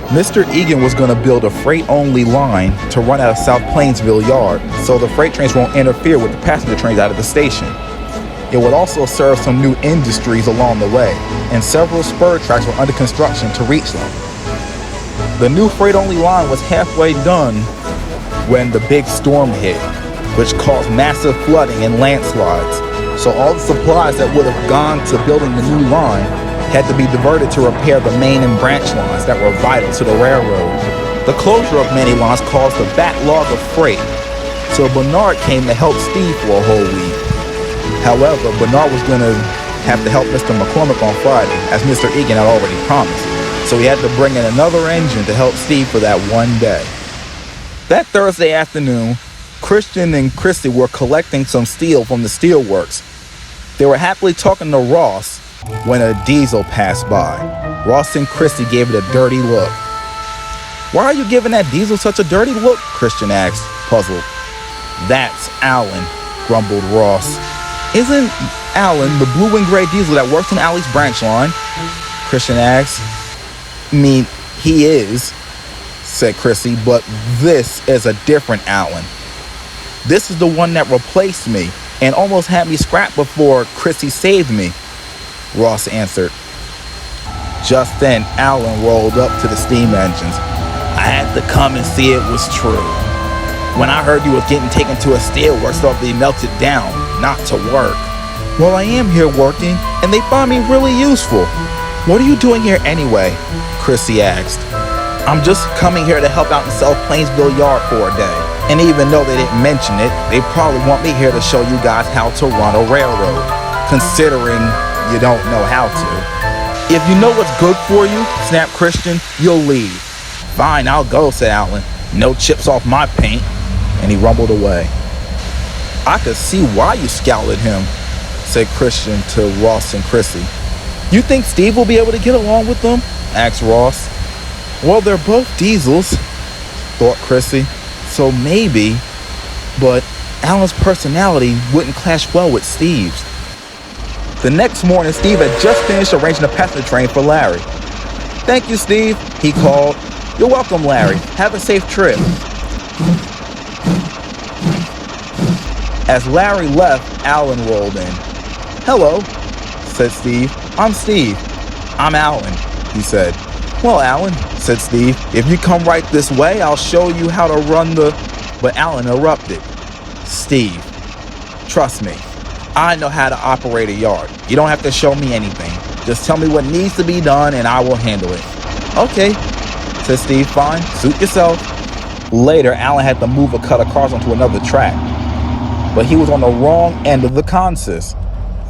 Mr. Egan was going to build a freight-only line to run out of South Plainsville Yard, so the freight trains won't interfere with the passenger trains out of the station. It would also serve some new industries along the way, and several spur tracks were under construction to reach them. The new freight-only line was halfway done when the big storm hit, which caused massive flooding and landslides. So all the supplies that would have gone to building the new line had to be diverted to repair the main and branch lines that were vital to the railroad. The closure of many lines caused a backlog of freight, so Bernard came to help Steve for a whole week. However, Bernard was going to have to help Mr. McCormick on Friday, as Mr. Egan had already promised, so he had to bring in another engine to help Steve for that one day. That Thursday afternoon, Christian and Kryssy were collecting some steel from the steelworks. They were happily talking to Ross when a diesel passed by. Ross and Kryssy gave it a dirty look. "Why are you giving that diesel such a dirty look?" Christian asked, puzzled. "That's Alan," grumbled Ross. "Isn't Alan the blue and gray diesel that works on Allie's branch line?" Christian asked. He is," said Kryssy, "but this is a different Alan. This is the one that replaced me and almost had me scrapped before Kryssy saved me," Ross answered. Just then, Alan rolled up to the steam engines. "I had to come and see it was true. When I heard you was getting taken to a steelworks, thought they melted down, not to work." "Well, I am here working, and they find me really useful." "What are you doing here anyway?" Kryssy asked. "I'm just coming here to help out in South Plainsville Yard for a day. And even though they didn't mention it, they probably want me here to show you guys how to run a railroad, considering you don't know how to." "If you know what's good for you," snapped Christian, "you'll leave." "Fine, I'll go," said Alan. "No chips off my paint." And he rumbled away. "I could see why you scowled at him," said Christian to Ross and Kryssy. "You think Steve will be able to get along with them?" asked Ross. "Well, they're both diesels," thought Kryssy. "So maybe, but Alan's personality wouldn't clash well with Steve's." The next morning, Steve had just finished arranging a passenger train for Larry. "Thank you, Steve," he called. "You're welcome, Larry. Have a safe trip." As Larry left, Alan rolled in. "Hello," said Steve. "I'm Steve." "I'm Alan," he said. "Well, Alan," said Steve, "if you come right this way, I'll show you how to run the..." But Alan interrupted. "Steve, trust me. I know how to operate a yard. You don't have to show me anything. Just tell me what needs to be done and I will handle it." "Okay," said Steve. "Fine. Suit yourself." Later, Alan had to move a cut across onto another track, but he was on the wrong end of the consist.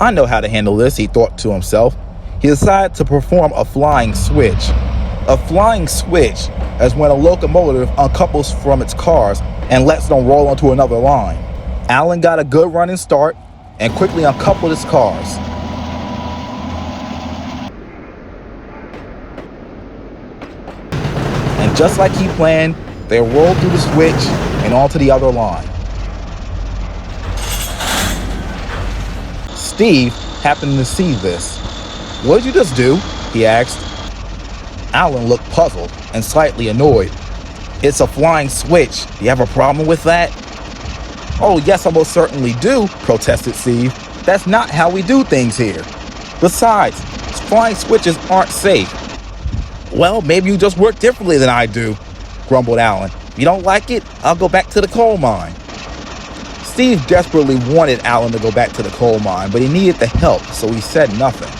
"I know how to handle this," he thought to himself. He decided to perform a flying switch. A flying switch is when a locomotive uncouples from its cars and lets them roll onto another line. Alan got a good running start and quickly uncoupled his cars. And just like he planned, they rolled through the switch and onto the other line. Steve happened to see this. "What did you just do?" he asked. Alan looked puzzled and slightly annoyed. "It's a flying switch. Do you have a problem with that?" "Oh, yes, I most certainly do," protested Steve. "That's not how we do things here. Besides, flying switches aren't safe." "Well, maybe you just work differently than I do," grumbled Alan. "If you don't like it, I'll go back to the coal mine." Steve desperately wanted Alan to go back to the coal mine, but he needed the help, so he said nothing.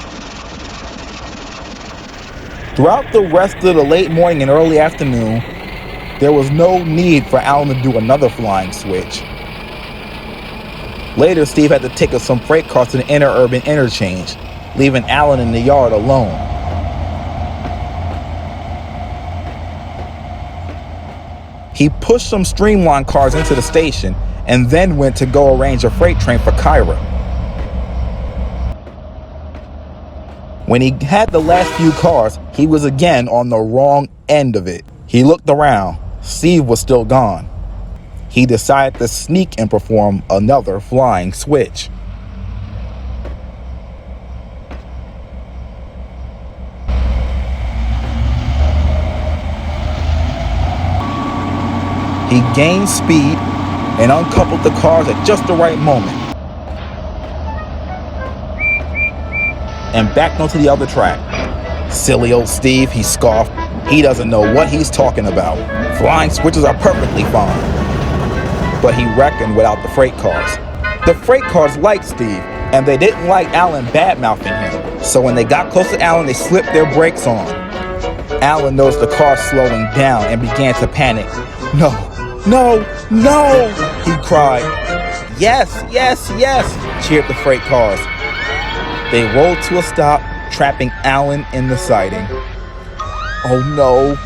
Throughout the rest of the late morning and early afternoon, there was no need for Alan to do another flying switch. Later, Steve had to take some freight cars to the interurban interchange, leaving Alan in the yard alone. He pushed some streamline cars into the station and then went to go arrange a freight train for Kyra. When he had the last few cars, he was again on the wrong end of it. He looked around. Steve was still gone. He decided to sneak and perform another flying switch. He gained speed and uncoupled the cars at just the right moment and backed onto the other track. Silly old Steve, he scoffed. He doesn't know what he's talking about. Flying switches are perfectly fine. But he reckoned without the freight cars. The freight cars liked Steve, and they didn't like Alan bad-mouthing him. So when they got close to Alan, they slipped their brakes on. Alan noticed the car slowing down and began to panic. No, no, no, he cried. Yes, yes, yes, cheered the freight cars. They rolled to a stop, trapping Alan in the siding. Oh no,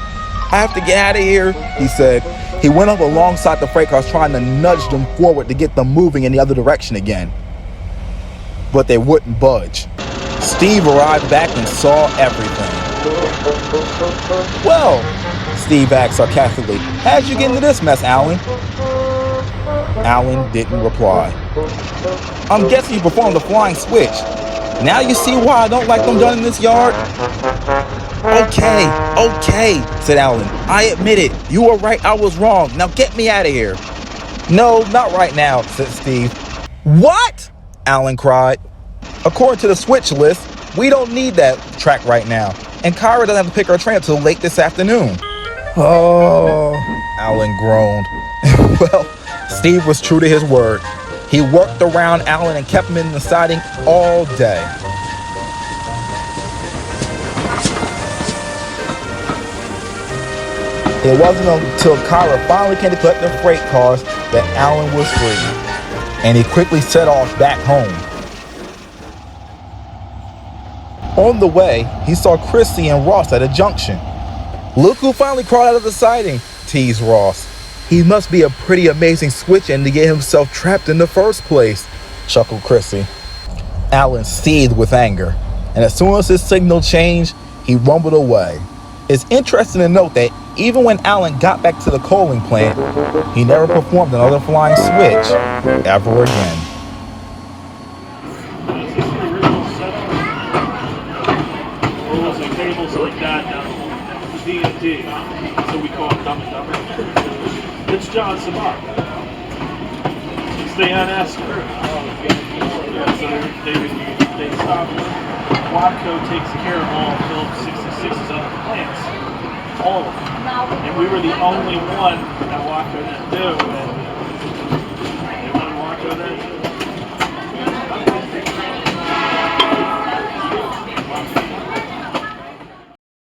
I have to get out of here, he said. He went up alongside the freight cars trying to nudge them forward to get them moving in the other direction again. But they wouldn't budge. Steve arrived back and saw everything. Well, Steve asked sarcastically, how'd you get into this mess, Alan? Alan didn't reply. I'm guessing you performed the flying switch. Now you see why I don't like them done in this yard? Okay, said Alan. I admit it. You were right, I was wrong. Now get me out of here. No, not right now, said Steve. What? Alan cried. According to the switch list, we don't need that track right now. And Kyra doesn't have to pick her train up till late this afternoon. Oh, Alan groaned. Well, Steve was true to his word. He worked around Alan and kept him in the siding all day. It wasn't until Kyra finally came to collect the freight cars that Alan was free. And he quickly set off back home. On the way, he saw Kryssy and Ross at a junction. Look who finally crawled out of the siding, teased Ross. He must be a pretty amazing switch end to get himself trapped in the first place, chuckled Kryssy. Alan seethed with anger, and as soon as his signal changed, he rumbled away. It's interesting to note that even when Alan got back to the coaling plant, he never performed another flying switch ever again. D&D, so we call it Dumb and Dumber. It's John Sabat. It's the NS crew. So they stop. Watco takes care of all Phillips 66's other plants. All of them. And we were the only one that Watco didn't do. And